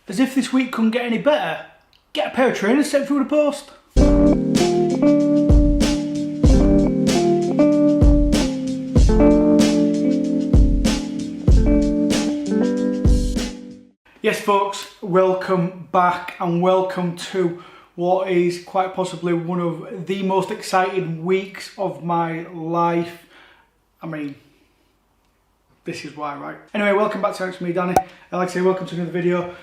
As if this week couldn't get any better, get a pair of trainers sent through the post. Yes folks, welcome back and welcome to what is quite possibly one of the most exciting weeks of my life. I mean, this is why, right? Anyway, welcome back to me, Danny. Like I say, welcome to another video.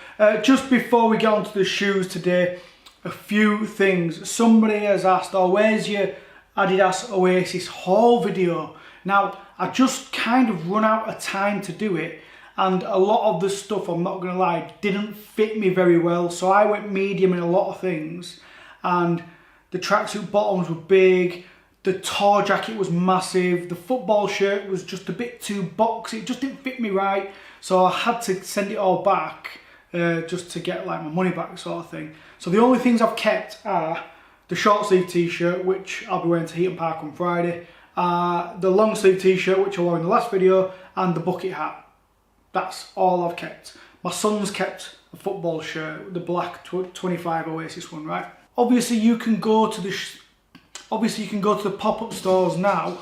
Just before we get onto the shoes today, a few things. Somebody has asked, oh, where's your Adidas Oasis haul video? Now, I just kind of run out of time to do it, and a lot of the stuff, I'm not gonna lie, didn't fit me very well. So I went medium in a lot of things, and the tracksuit bottoms were big, the tall jacket was massive, the football shirt was just a bit too boxy, it just didn't fit me right. So I had to send it all back just to get like my money back sort of thing. So the only things I've kept are the short sleeve t-shirt, which I'll be wearing to Heaton Park on Friday, the long sleeve t-shirt, which I wore in the last video, and the bucket hat. That's all I've kept. My son's kept a football shirt, the black 25 Oasis one, right? Obviously you can go to the pop-up stores now,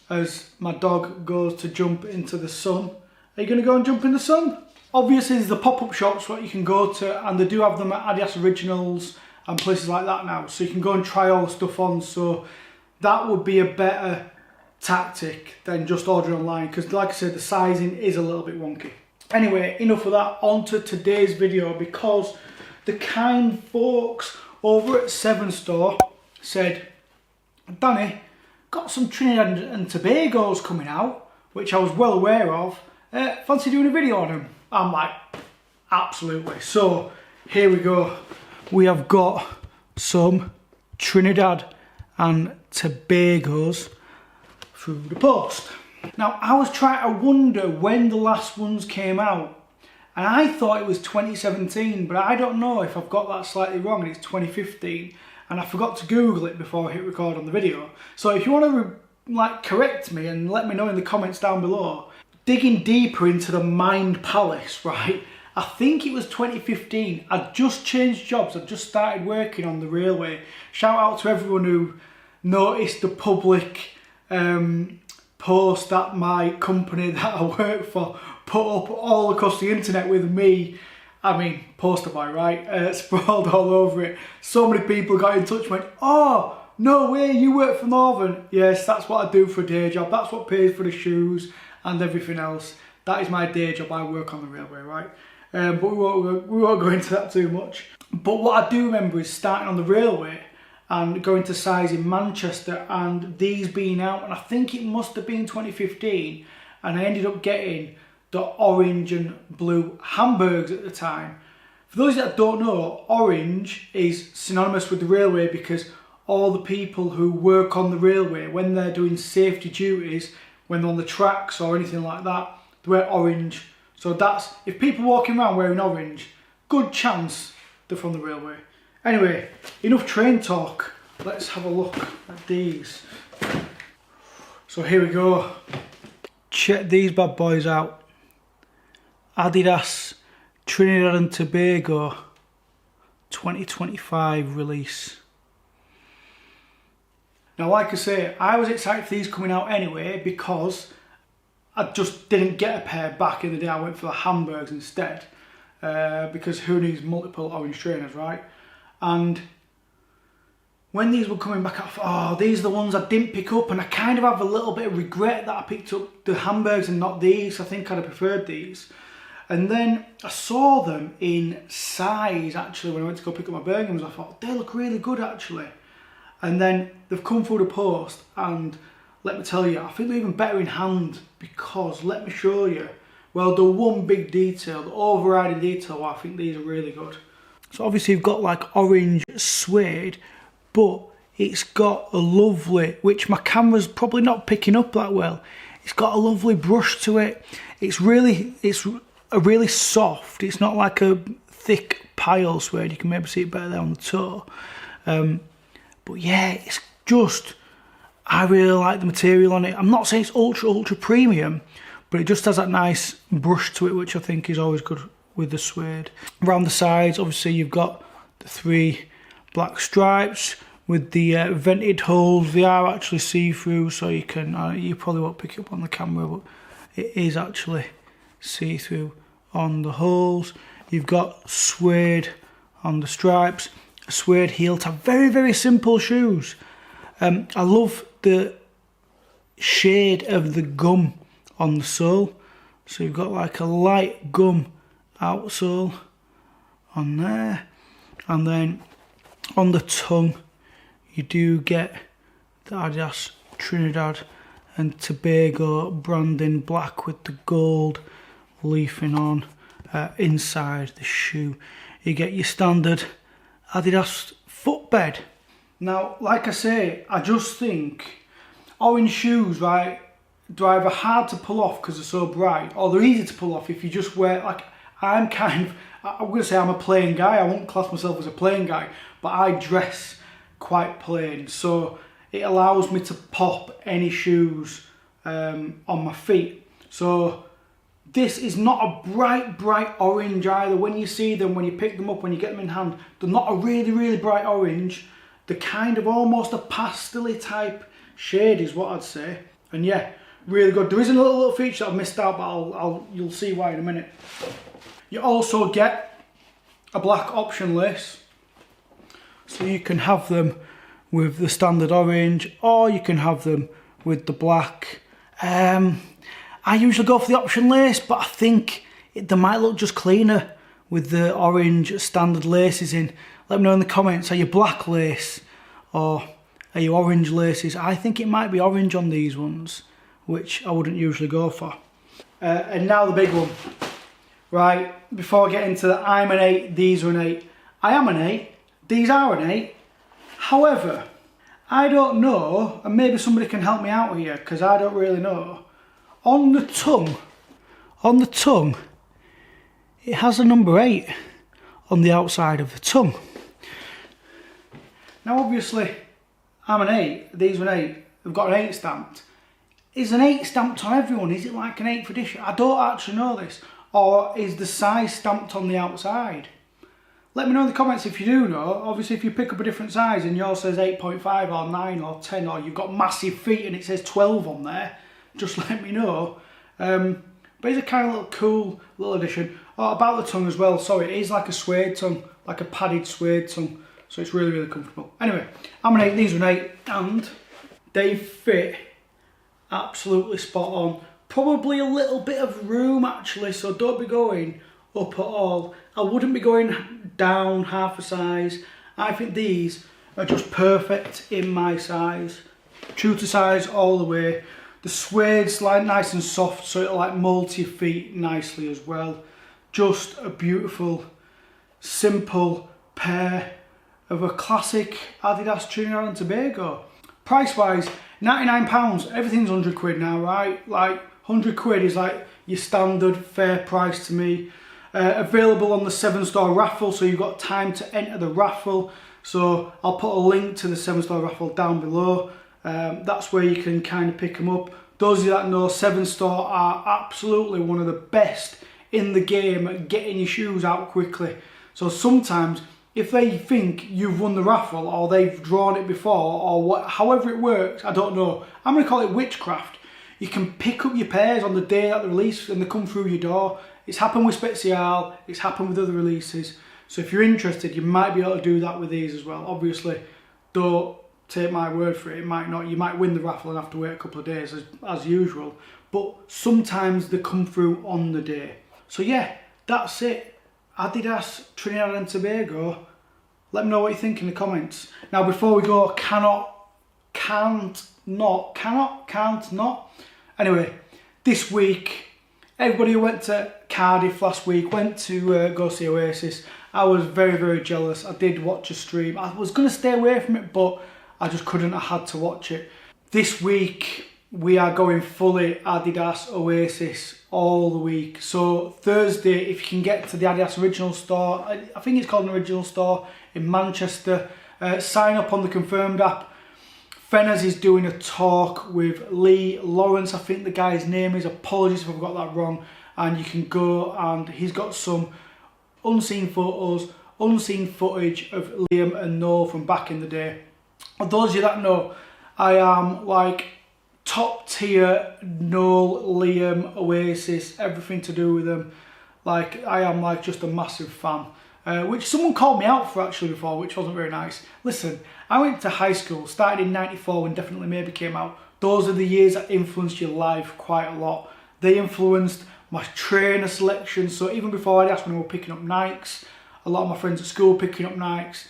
as my dog goes to jump into the sun. Are you going to go and jump in the sun? Obviously there's the pop-up shops what you can go to, and they do have them at Adidas Originals and places like that now, so you can go and try all the stuff on. So that would be a better tactic than just ordering online, because like I said, the sizing is a little bit wonky. Anyway, enough of that, on to today's video, because the kind folks over at sevenstore said, Danny, got some Trinidad and Tobago's coming out, which I was well aware of. Fancy doing a video on them? I'm like, absolutely. So here we go. We have got some Trinidad and Tobago's through the post. Now I was trying to wonder when the last ones came out, and I thought it was 2017, but I don't know if I've got that slightly wrong and it's 2015. And I forgot to Google it before I hit record on the video. So if you want to correct me and let me know in the comments down below, digging deeper into the Mind Palace, right? I think it was 2015. I'd just changed jobs. I'd just started working on the railway. Shout out to everyone who noticed the public post that my company that I work for put up all across the internet with me. I mean, poster boy, right? Sprawled all over it. So many people got in touch and went, oh, no way, you work for Northern. Yes, that's what I do for a day job. That's what pays for the shoes and everything else. That is my day job. I work on the railway, right? But we won't go into that too much. But what I do remember is starting on the railway and going to size in Manchester, and these being out, and I think it must have been 2015, and I ended up getting the orange and blue Hamburgs at the time. For those that don't know, orange is synonymous with the railway, because all the people who work on the railway, when they're doing safety duties, when they're on the tracks or anything like that, they wear orange. So that's, if people walking around wearing orange, good chance they're from the railway. Anyway, enough train talk. Let's have a look at these. So here we go. Check these bad boys out. Adidas Trinidad and Tobago 2025 release. Now, like I say, I was excited for these coming out anyway, because I just didn't get a pair back in the day. I went for the Hamburgs instead, because who needs multiple orange trainers, right? And when these were coming back, I thought, oh, these are the ones I didn't pick up, and I kind of have a little bit of regret that I picked up the Hamburgs and not these. I think I'd have preferred these. And then I saw them in size, actually, when I went to go pick up my Birminghams. I thought, they look really good, actually. And then they've come through the post, and let me tell you, I think they're even better in hand, because, let me show you, well, the one big detail, the overriding detail, I think these are really good. So obviously you've got like orange suede, but it's got a lovely, which my camera's probably not picking up that well, it's got a lovely brush to it. It's a really soft, it's not like a thick pile suede. You can maybe see it better there on the toe. But yeah, it's just, I really like the material on it. I'm not saying it's ultra premium, but it just has that nice brush to it, which I think is always good with the suede. Around the sides, obviously you've got the 3 black stripes with the vented holes. They are actually see-through, so you can, you probably won't pick it up on the camera, but it is actually see-through on the holes. You've got suede on the stripes, suede heel tab. Very, very simple shoes. I love the shade of the gum on the sole. So you've got like a light gum outsole on there. And then on the tongue, you do get the Adidas Trinidad and Tobago branding, black with the gold leafing on inside the shoe. You get your standard Adidas footbed. Now, like I say, I just think orange shoes, right, they're either hard to pull off because they're so bright, or they're easy to pull off if you just wear, like, I'm going to say I'm a plain guy. I won't class myself as a plain guy, but I dress quite plain, so it allows me to pop any shoes on my feet. So this is not a bright orange either. When you see them, when you pick them up, when you get them in hand, they're not a really bright orange. They're kind of almost a pastel-y type shade is what I'd say. And yeah, really good. There is a little feature that I've missed out, but you'll see why in a minute. You also get a black option lace, so you can have them with the standard orange, or you can have them with the black. I usually go for the option lace, but I think they might look just cleaner with the orange standard laces in. Let me know in the comments, are you black lace or are you orange laces? I think it might be orange on these ones, which I wouldn't usually go for. And now the big one. Right, before I get into the I'm an 8, these are an 8. I am an 8, these are an 8. However, I don't know, and maybe somebody can help me out here, because I don't really know. On the tongue, it has a number 8 on the outside of the tongue. Now obviously, I'm an 8, these are an 8, they've got an 8 stamped. Is an 8 stamped on everyone? Is it like an 8th edition? I don't actually know this. Or is the size stamped on the outside? Let me know in the comments if you do know. Obviously if you pick up a different size and yours says 8.5 or 9 or 10, or you've got massive feet and it says 12 on there, just let me know. But it's a kind of little cool little addition. Oh, about the tongue as well, sorry, it is like a suede tongue, like a padded suede tongue. So it's really comfortable. Anyway, I'm an 8, these are an 8, and they fit absolutely spot on. Probably a little bit of room actually, so don't be going up at all. I wouldn't be going down half a size. I think these are just perfect in my size. True to size all the way. The suede's like nice and soft, so it'll like mould to your feet nicely as well. Just a beautiful, simple pair of a classic Adidas Trinidad and Tobago. Price wise, £99, everything's 100 quid now, right? Like 100 quid is like your standard fair price to me. Available on the 7-store raffle, so you've got time to enter the raffle. So I'll put a link to the 7-store raffle down below. That's where you can kind of pick them up. Those of you that know, 7-store are absolutely one of the best in the game at getting your shoes out quickly. So sometimes if they think you've won the raffle or they've drawn it before or however it works, I don't know. I'm going to call it witchcraft. You can pick up your pairs on the day that they release and they come through your door. It's happened with Special, it's happened with other releases. So if you're interested, you might be able to do that with these as well. Obviously, don't take my word for it. It might not. You might win the raffle and have to wait a couple of days as usual. But sometimes they come through on the day. So yeah, that's it. Adidas Trinidad and Tobago. Let me know what you think in the comments. Now before we go, can't not. Anyway, this week, everybody who went to Cardiff last week went to go see Oasis. I was very jealous. I did watch a stream. I was going to stay away from it, but I just couldn't. I had to watch it. This week, we are going fully Adidas Oasis all the week. So Thursday, if you can get to the Adidas Original store, I think it's called an Original store in Manchester, sign up on the Confirmed app. Fenners is doing a talk with Lee Lawrence, I think the guy's name is. Apologies if I've got that wrong. And you can go and he's got some unseen photos, unseen footage of Liam and Noel from back in the day. For those of you that know, I am like top tier Noel, Liam, Oasis, everything to do with them. Like, I am like just a massive fan. Which someone called me out for actually before, which wasn't very nice. Listen, I went to high school, started in '94 when Definitely Maybe came out. Those are the years that influenced your life quite a lot. They influenced my trainer selection. So even before Adidas, when we were picking up Nikes, a lot of my friends at school picking up Nikes.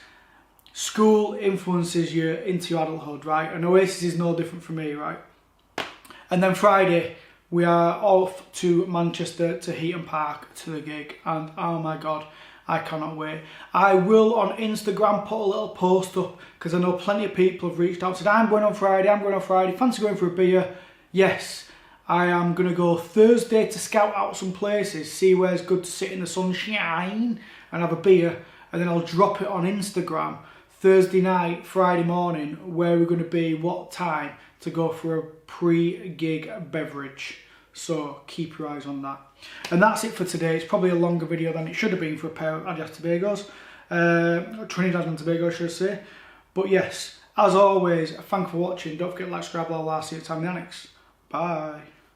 School influences you into your adulthood, right? And Oasis is no different for me, right? And then Friday, we are off to Manchester to Heaton Park to the gig. And oh my God, I cannot wait. I will on Instagram put a little post up because I know plenty of people have reached out and said, I'm going on Friday, I'm going on Friday. Fancy going for a beer? Yes, I am going to go Thursday to scout out some places, see where's good to sit in the sunshine and have a beer. And then I'll drop it on Instagram Thursday night, Friday morning, where we're going to be, what time to go for a pre-gig beverage. So keep your eyes on that. And that's it for today. It's probably a longer video than it should have been for a pair of Adidas Tobagos. Trinidad and Tobago, should I say. But yes, as always, thank you for watching. Don't forget to like, subscribe, all that. See you at time in the annex. Bye.